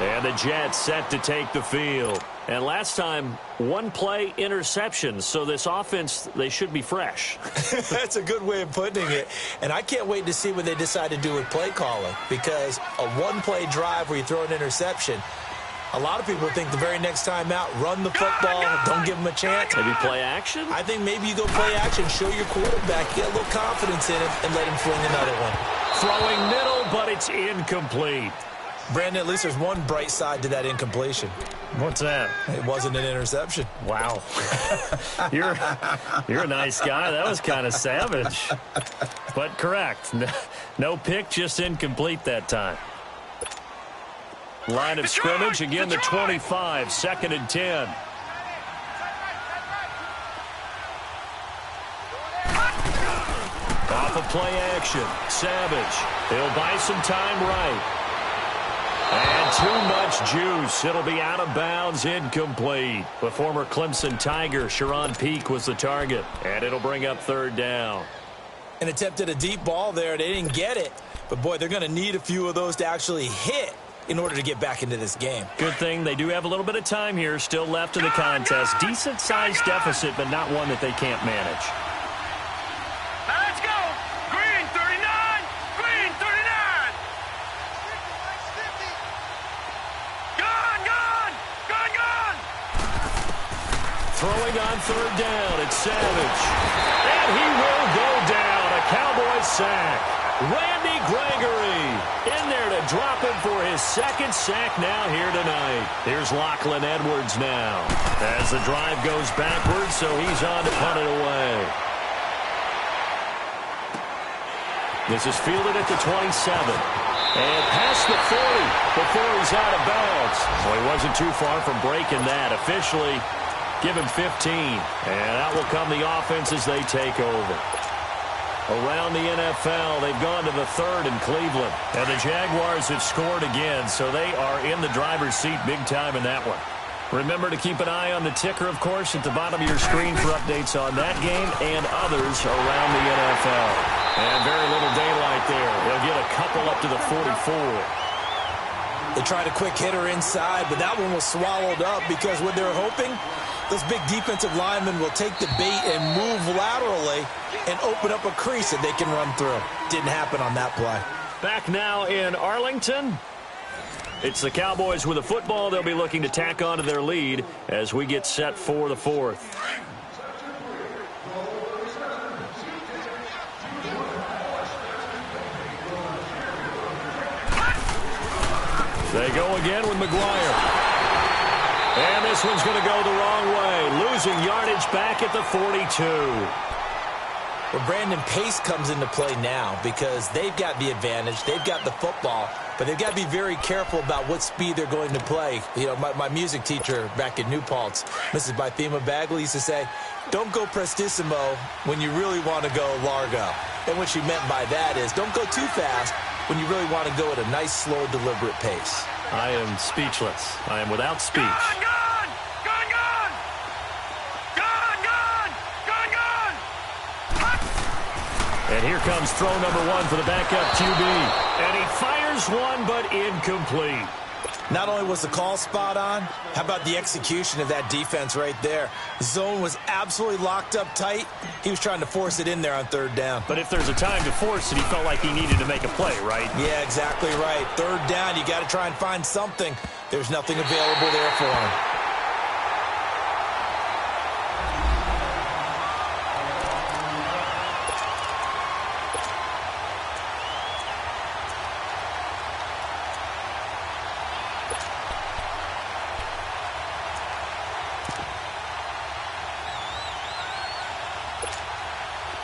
And the Jets set to take the field. And last time, 1-play interception. So this offense, they should be fresh. That's a good way of putting it. And I can't wait to see what they decide to do with play calling, because a 1-play drive where you throw an interception, a lot of people think the very next time out, run the football, don't give them a chance. Maybe play action? I think maybe you go play action, show your quarterback, get a little confidence in him, and let him fling another one. Throwing middle, but it's incomplete. Brandon, at least there's one bright side to that incompletion. What's that? It wasn't an interception. Wow. You're a nice guy. That was kind of savage. But correct. No pick, just incomplete that time. Line of scrimmage, again the 25, 2nd and 10. Off of play action, Savage. He'll buy some time right. And too much juice. It'll be out of bounds, incomplete. The former Clemson Tiger, Sharon Peak, was the target. And it'll bring up 3rd down. An attempt at a deep ball there. They didn't get it. But, boy, they're going to need a few of those to actually hit in order to get back into this game. Good thing they do have a little bit of time here still left in the contest. Decent-sized deficit, but not one that they can't manage. Let's go! Green 39! Green 39! Gone! Gone! Gone! Gone! Throwing on 3rd down, it's Savage. And he will go down. A Cowboys sack. Randy Gregory in there to drop him for his 2nd sack now here tonight. Here's Lachlan Edwards now as the drive goes backwards, so he's on to punt it away. This is fielded at the 27. And past the 40 before he's out of bounds. So he wasn't too far from breaking that. Officially, give him 15. And out will come the offense as they take over. Around the NFL, they've gone to the third in Cleveland. And the Jaguars have scored again, so they are in the driver's seat big time in that one. Remember to keep an eye on the ticker, of course, at the bottom of your screen for updates on that game and others around the NFL. And very little daylight there. They'll get a couple up to the 44. They tried a quick hitter inside, but that one was swallowed up because what they're hoping, those big defensive linemen will take the bait and move laterally and open up a crease that they can run through. Didn't happen on that play. Back now in Arlington. It's the Cowboys with a football. They'll be looking to tack on to their lead as we get set for the fourth. They go again with McGuire. And this one's going to go the wrong way. Losing yardage back at the 42. Well, Brandon, pace comes into play now because they've got the advantage. They've got the football, but they've got to be very careful about what speed they're going to play. You know, my music teacher back in New Paltz, Mrs. Bythema Bagley, used to say, don't go prestissimo when you really want to go largo. And what she meant by that is don't go too fast when you really want to go at a nice, slow, deliberate pace. I am speechless. I am without speech. And here comes throw number one for the backup QB. And he fires one, but incomplete. Not only was the call spot on, how about the execution of that defense right there? The zone was absolutely locked up tight. He was trying to force it in there on third down. But if there's a time to force it, he felt like he needed to make a play, right? Yeah, exactly right. Third down, you got to try and find something. There's nothing available there for him.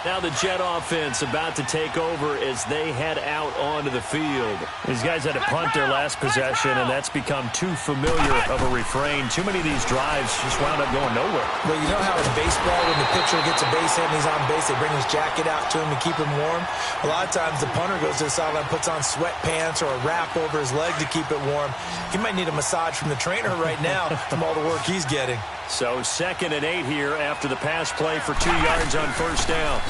Now the Jet offense about to take over as they head out onto the field. These guys had to punt their last possession, and that's become too familiar of a refrain. Too many of these drives just wound up going nowhere. Well, you know how in baseball when the pitcher gets a base hit and he's on base, they bring his jacket out to him to keep him warm? A lot of times the punter goes to the sideline, puts on sweatpants or a wrap over his leg to keep it warm. He might need a massage from the trainer right now from all the work he's getting. So 2nd and 8 here after the pass play for 2 yards on first down.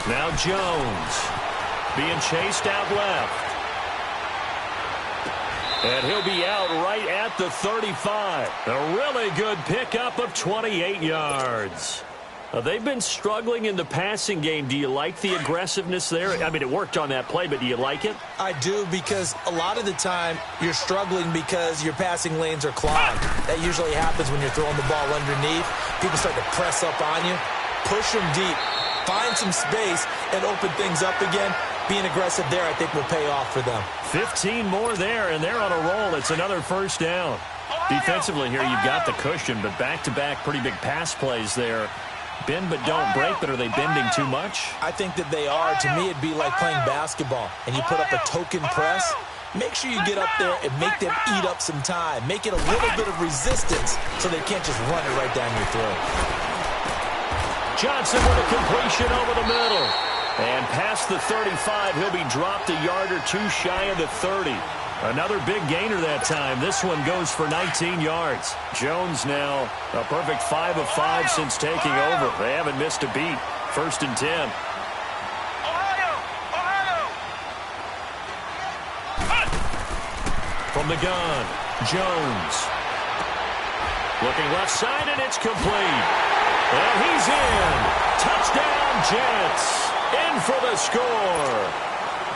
Now Jones being chased out left. And he'll be out right at the 35. A really good pickup of 28 yards. They've been struggling in the passing game. Do you like the aggressiveness there? I mean, it worked on that play, but do you like it? I do, because a lot of the time you're struggling because your passing lanes are clogged. That usually happens when you're throwing the ball underneath. People start to press up on you. Push them deep. Find some space and open things up again. Being aggressive there, I think, will pay off for them. 15 more there, and they're on a roll. It's another first down. Defensively here, you've got the cushion, but back-to-back pretty big pass plays there. Bend but don't break, but are they bending too much? I think that they are. To me, it'd be like playing basketball, and you put up a token press. Make sure you get up there and make them eat up some time. Make it a little bit of resistance so they can't just run it right down your throat. Johnson with a completion over the middle. And past the 35, he'll be dropped a yard or two shy of the 30. Another big gainer that time. This one goes for 19 yards. Jones now a perfect 5 of 5 since taking over. They haven't missed a beat. 1st and 10. From the gun, Jones. Looking left side, and it's complete. And he's in. Touchdown, Jets. In for the score.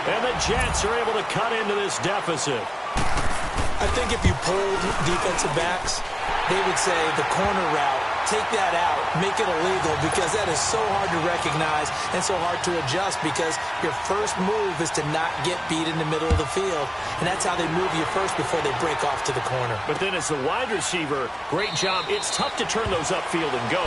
And the Jets are able to cut into this deficit. I think if you polled defensive backs, they would say the corner route, take that out, make it illegal, because that is so hard to recognize and so hard to adjust, because your first move is to not get beat in the middle of the field. And that's how they move you first before they break off to the corner. But then as a wide receiver, great job. It's tough to turn those upfield and go,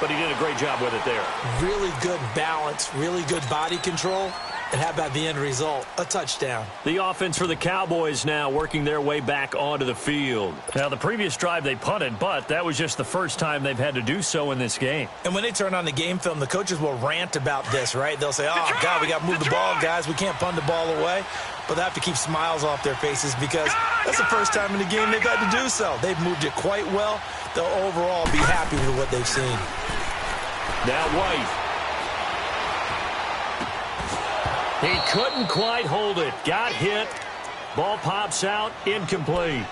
but he did a great job with it there. Really good balance, really good body control. And how about the end result? A touchdown. The offense for the Cowboys now working their way back onto the field. Now, the previous drive they punted, but that was just the first time they've had to do so in this game. And when they turn on the game film, the coaches will rant about this, right? They'll say, oh, God, we got to move the ball, guys. We can't punt the ball away. But they have to keep smiles off their faces because that's the first time in the game they've had to do so. They've moved it quite well. They'll overall be happy with what they've seen. Now White. He couldn't quite hold it. Got hit. Ball pops out. Incomplete.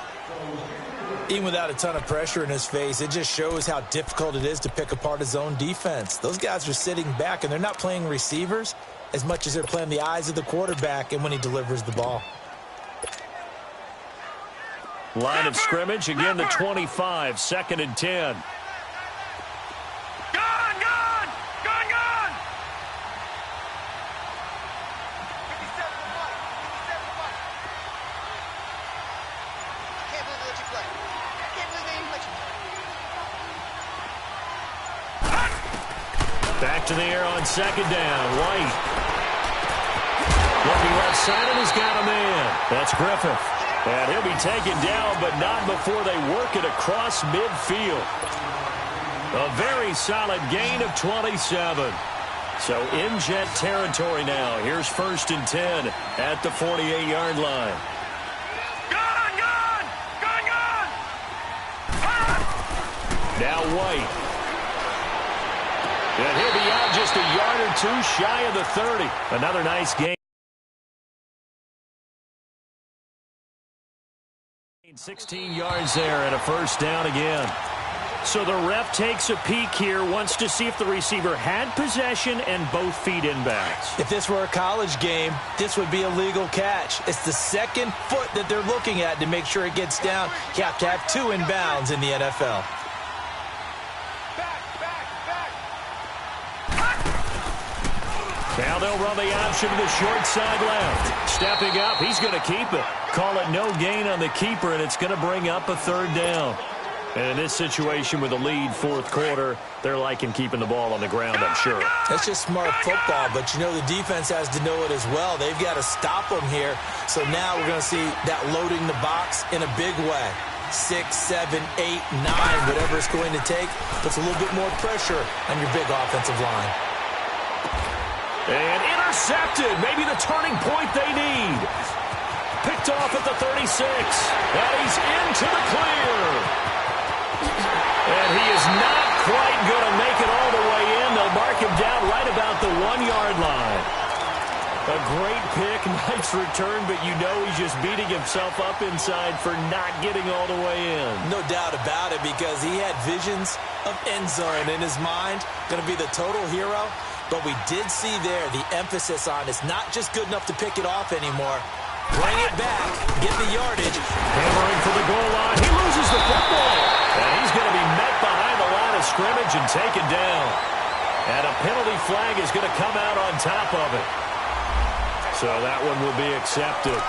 Even without a ton of pressure in his face, it just shows how difficult it is to pick apart his own defense. Those guys are sitting back, and they're not playing receivers as much as they're playing the eyes of the quarterback and when he delivers the ball. Line of scrimmage, again the 25, 2nd and 10. Back to the air on 2nd down. White. Looking left side, and he's got a man. That's Griffith. And he'll be taken down, but not before they work it across midfield. A very solid gain of 27. So in Jet territory now. Here's 1st and 10 at the 48-yard line. Now White. And he'll be out just a yard or two shy of the 30. Another nice game. 16 yards there and a 1st down again. So the ref takes a peek here, wants to see if the receiver had possession and both feet inbounds. If this were a college game, this would be a legal catch. It's the 2nd foot that they're looking at to make sure it gets down. You have to have 2 inbounds in the NFL. Now they'll run the option to the short side left. Stepping up, he's going to keep it. Call it no gain on the keeper, and it's going to bring up a 3rd down. And in this situation with a lead 4th quarter, they're liking keeping the ball on the ground, I'm sure. That's just smart football, but you know the defense has to know it as well. They've got to stop them here. So now we're going to see that loading the box in a big way. 6, 7, 8, 9, whatever it's going to take, puts a little bit more pressure on your big offensive line. And intercepted. Maybe the turning point they need. Picked off at the 36. And he's into the clear. And he is not quite going to make it all the way in. They'll mark him down right about the 1-yard line. A great pick, nice return, but you know he's just beating himself up inside for not getting all the way in. No doubt about it, because he had visions of end zone in his mind. Going to be the total hero. But we did see there the emphasis on it's not just good enough to pick it off anymore. Bring it back, get the yardage. Hammering for the goal line. He loses the football. And he's going to be met behind the line of scrimmage and taken down. And a penalty flag is going to come out on top of it. So that one will be accepted.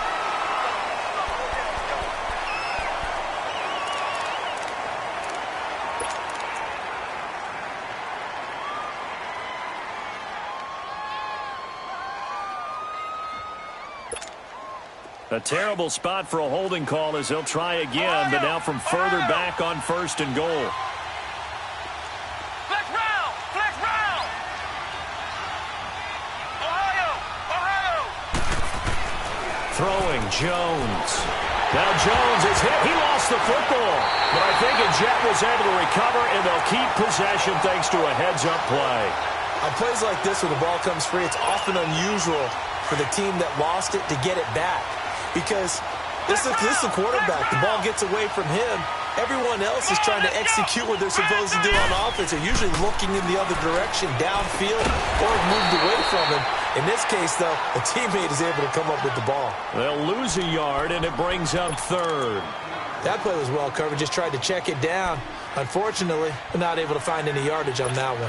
A terrible spot for a holding call as he'll try again, but now from further back on 1st and goal. Flex round! Flex round! Ohio! Throwing Jones. Now Jones is hit. He lost the football, but I think Jet was able to recover, and they'll keep possession thanks to a heads-up play. On plays like this where the ball comes free, it's often unusual for the team that lost it to get it back. Because this is the quarterback. The ball gets away from him. Everyone else is trying to execute what they're supposed to do on offense. They're usually looking in the other direction, downfield, or moved away from him. In this case, though, a teammate is able to come up with the ball. They'll lose a yard, and it brings up 3rd. That play was well covered. Just tried to check it down. Unfortunately, we're not able to find any yardage on that one.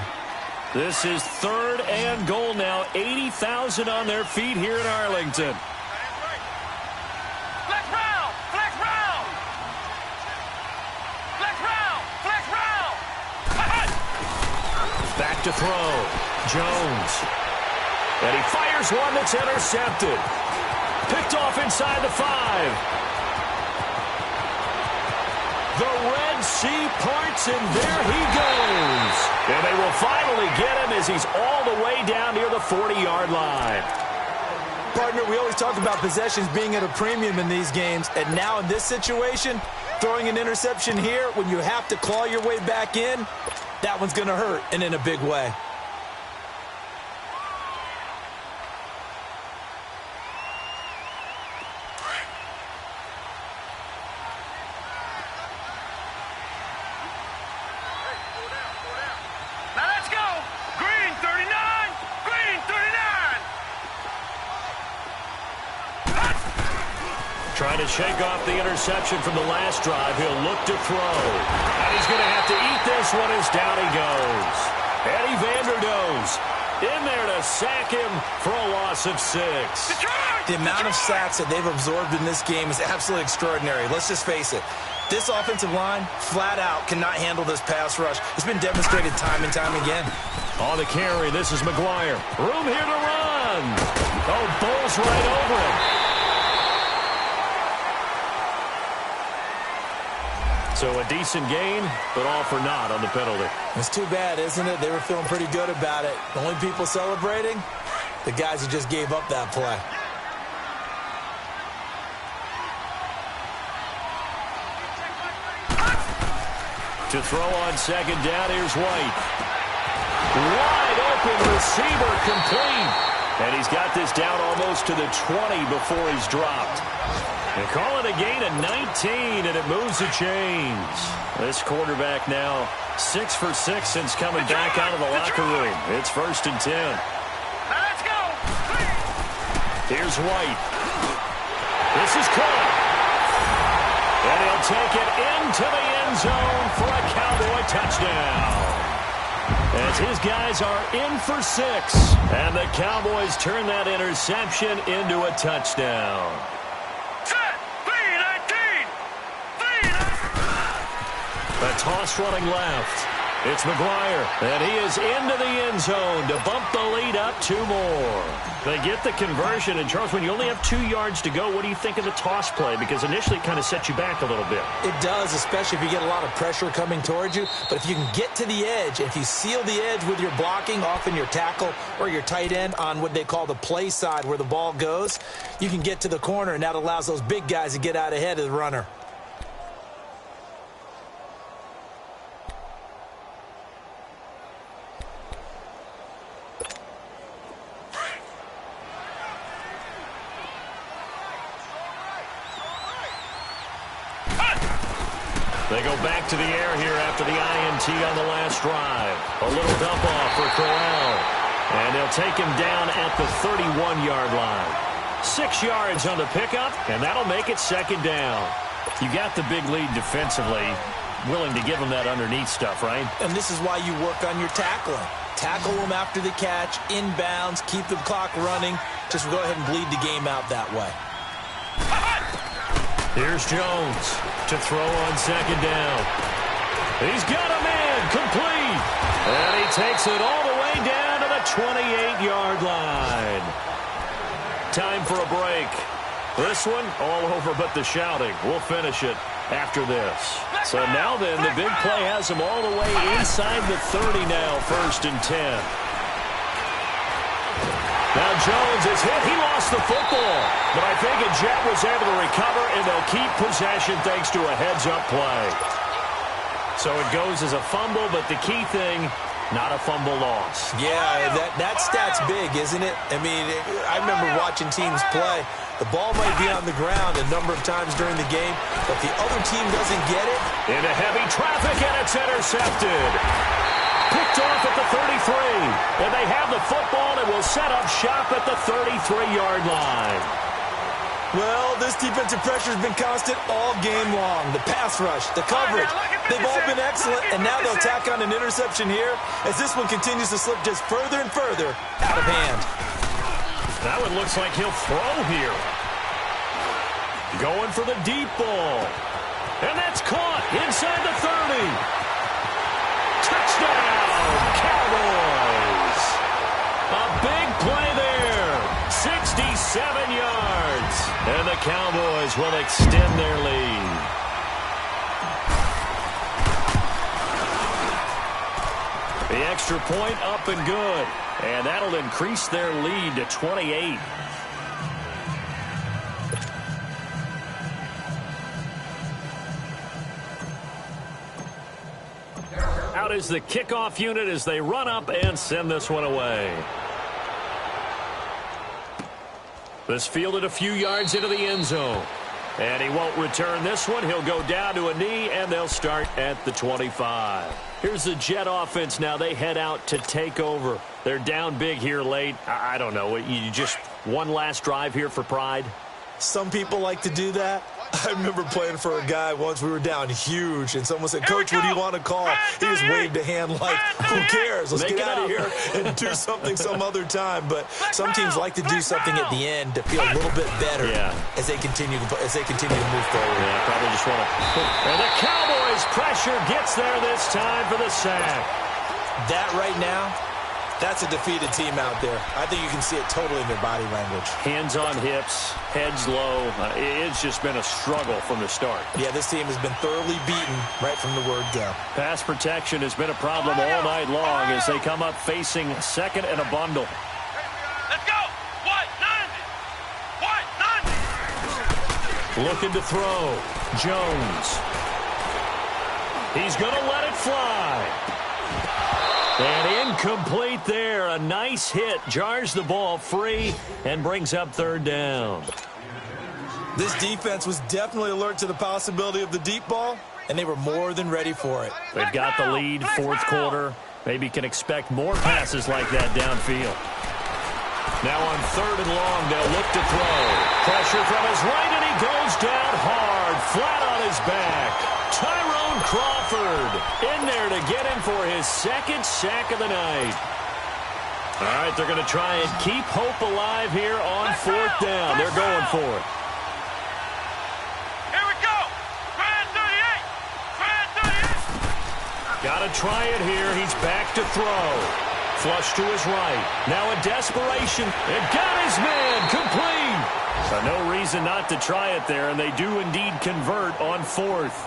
This is 3rd and goal now. 80,000 on their feet here in Arlington. Back to throw. Jones. And he fires one that's intercepted. Picked off inside the 5. The Red Sea parts, and there he goes. And they will finally get him as he's all the way down near the 40-yard line. Partner, we always talk about possessions being at a premium in these games, and now in this situation, throwing an interception here when you have to claw your way back in, that one's going to hurt, and in a big way. Trying to shake off the interception from the last drive. He'll look to throw. And he's going to have to eat this one as down he goes. Eddie Vanderdoes in there to sack him for a loss of 6. The amount of sacks that they've absorbed in this game is absolutely extraordinary. Let's just face it. This offensive line, flat out, cannot handle this pass rush. It's been demonstrated time and time again. On the carry, this is McGuire. Room here to run. Oh, bowls right over him. So a decent gain, but all for naught on the penalty. It's too bad, isn't it? They were feeling pretty good about it. The only people celebrating, the guys who just gave up that play. To throw on second down, here's White. Wide open receiver, complete. And he's got this down almost to the 20 before he's dropped. They call it a gain of 19, and it moves the chains. This quarterback now 6 for 6 since coming back out of the locker room. It's 1st and 10. Let's go. Here's White. This is caught. And he'll take it into the end zone for a Cowboy touchdown. As his guys are in for 6. And the Cowboys turn that interception into a touchdown. A toss running left. It's McGuire, and he is into the end zone to bump the lead up 2 more. They get the conversion, and Charles, when you only have 2 yards to go, what do you think of the toss play? Because initially it kind of sets you back a little bit. It does, especially if you get a lot of pressure coming towards you. But if you can get to the edge, if you seal the edge with your blocking, often your tackle or your tight end on what they call the play side where the ball goes, you can get to the corner, and that allows those big guys to get out ahead of the runner. They go back to the air here after the INT on the last drive. A little dump off for Corral. And they'll take him down at the 31-yard line. 6 yards on the pickup, and that'll make it 2nd down. You got the big lead defensively, willing to give them that underneath stuff, right? And this is why you work on your tackling. Tackle them after the catch, inbounds, keep the clock running. Just go ahead and bleed the game out that way. Here's Jones to throw on 2nd down. He's got him in, complete. And he takes it all the way down to the 28-yard line. Time for a break. This one, all over but the shouting. We'll finish it after this. So now then, the big play has him all the way inside the 30 now, 1st and 10. Now Jones is hit. He lost the football. But I think a Jet was able to recover, and they'll keep possession thanks to a heads-up play. So it goes as a fumble, but the key thing, not a fumble loss. Yeah, that stat's big, isn't it? I mean, I remember watching teams play. The ball might be on the ground a number of times during the game, but the other team doesn't get it. Into heavy traffic, and it's intercepted. Picked off at the 33. And they have the football and will set up shop at the 33-yard line. Well, this defensive pressure has been constant all game long. The pass rush, the coverage, they've all been excellent, and now they'll tack on an interception here as this one continues to slip just further and further out of hand. That one looks like he'll throw here. Going for the deep ball. And that's caught inside the 30. Touchdown, Cowboys. A big play there And the Cowboys will extend their lead. The extra point up and good. And that'll increase their lead to 28. Out is the kickoff unit as they run up and send this one away. This fielded a few yards into the end zone. And he won't return this one. He'll go down to a knee, and they'll start at the 25. Here's the Jet offense now. They head out to take over. They're down big here late. I don't know. You just one last drive here for pride? Some people like to do that. I remember playing for a guy once. We were down huge, and someone said, "Coach, what do you want to call?" He just waved a hand like, "Who cares? Let's get out of here and do something some other time." But some teams like to do something at the end to feel a little bit better as they continue to move forward. Yeah, probably just want to. And the Cowboys' pressure gets there this time for the sack. That right now, that's a defeated team out there. I think you can see it totally in their body language. Hands on hips, heads low. It's just been a struggle from the start. Yeah, this team has been thoroughly beaten right from the word go. Pass protection has been a problem all night long as they come up facing second and a bundle. Let's go. What? 90. Looking to throw. Jones. He's going to let it fly. And incomplete there. A nice hit. Jars the ball free and brings up third down. This defense was definitely alert to the possibility of the deep ball, and they were more than ready for it. They've got the lead, fourth quarter. Maybe can expect more passes like that downfield. Now on third and long, they'll look to throw. Pressure from his right, and he goes down hard, flat on his back. Tyrone Crawford in there to get him for his second sack of the night. All right, they're going to try and keep hope alive here on fourth down. They're going for it. Here we go. Grand 38. Got to try it here. He's back to throw. Flush to his right. Now a desperation. And got his man complete. So no reason not to try it there, and they do indeed convert on fourth.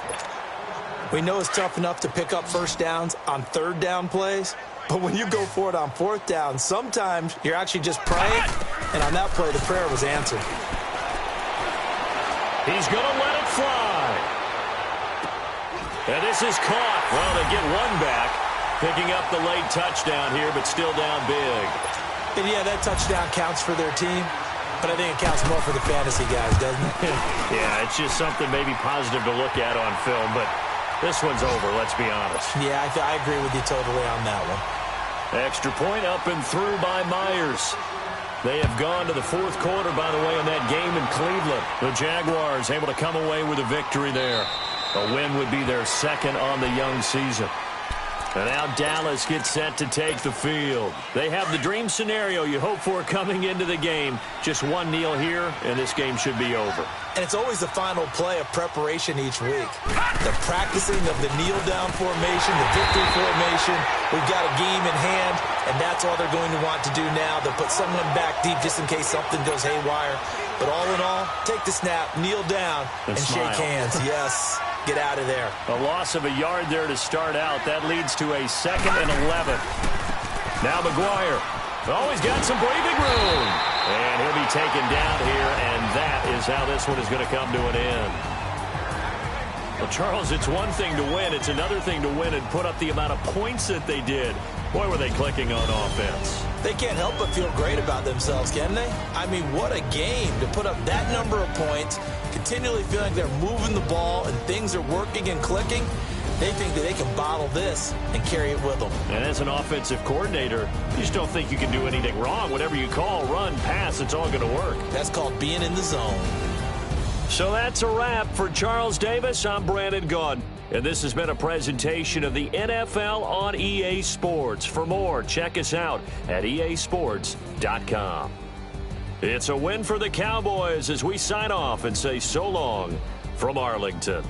We know it's tough enough to pick up first downs on third down plays, but when you go for it on fourth down, sometimes you're actually just praying, and on that play, the prayer was answered. He's going to let it fly. And this is caught. Well, they get one back, picking up the late touchdown here, but still down big. And yeah, that touchdown counts for their team, but I think it counts more for the fantasy guys, doesn't it? Yeah, it's just something maybe positive to look at on film, but this one's over, let's be honest. Yeah, I agree with you totally on that one. Extra point up and through by Myers. They have gone to the fourth quarter, by the way, in that game in Cleveland. The Jaguars able to come away with a victory there. A win would be their second on the young season. And now Dallas gets set to take the field. They have the dream scenario you hope for coming into the game. Just one kneel here, and this game should be over. And it's always the final play of preparation each week. The practicing of the kneel-down formation, the victory formation. We've got a game in hand, and that's all they're going to want to do now. They'll put someone back deep just in case something goes haywire. But all in all, take the snap, kneel down, and shake hands. Yes. Get out of there. A loss of a yard there to start out. That leads to a 2nd and 11. Now McGuire. Always got some breathing room. And he'll be taken down here, and that is how this one is going to come to an end. Well, Charles, it's one thing to win. It's another thing to win and put up the amount of points that they did. Boy, were they clicking on offense. They can't help but feel great about themselves, can they? I mean, what a game to put up that number of points, continually feeling like they're moving the ball and things are working and clicking. They think that they can bottle this and carry it with them. And as an offensive coordinator, you just don't think you can do anything wrong. Whatever you call, run, pass, it's all going to work. That's called being in the zone. So that's a wrap for Charles Davis. I'm Brandon Gaudin. And this has been a presentation of the NFL on EA Sports. For more, check us out at easports.com. It's a win for the Cowboys as we sign off and say so long from Arlington.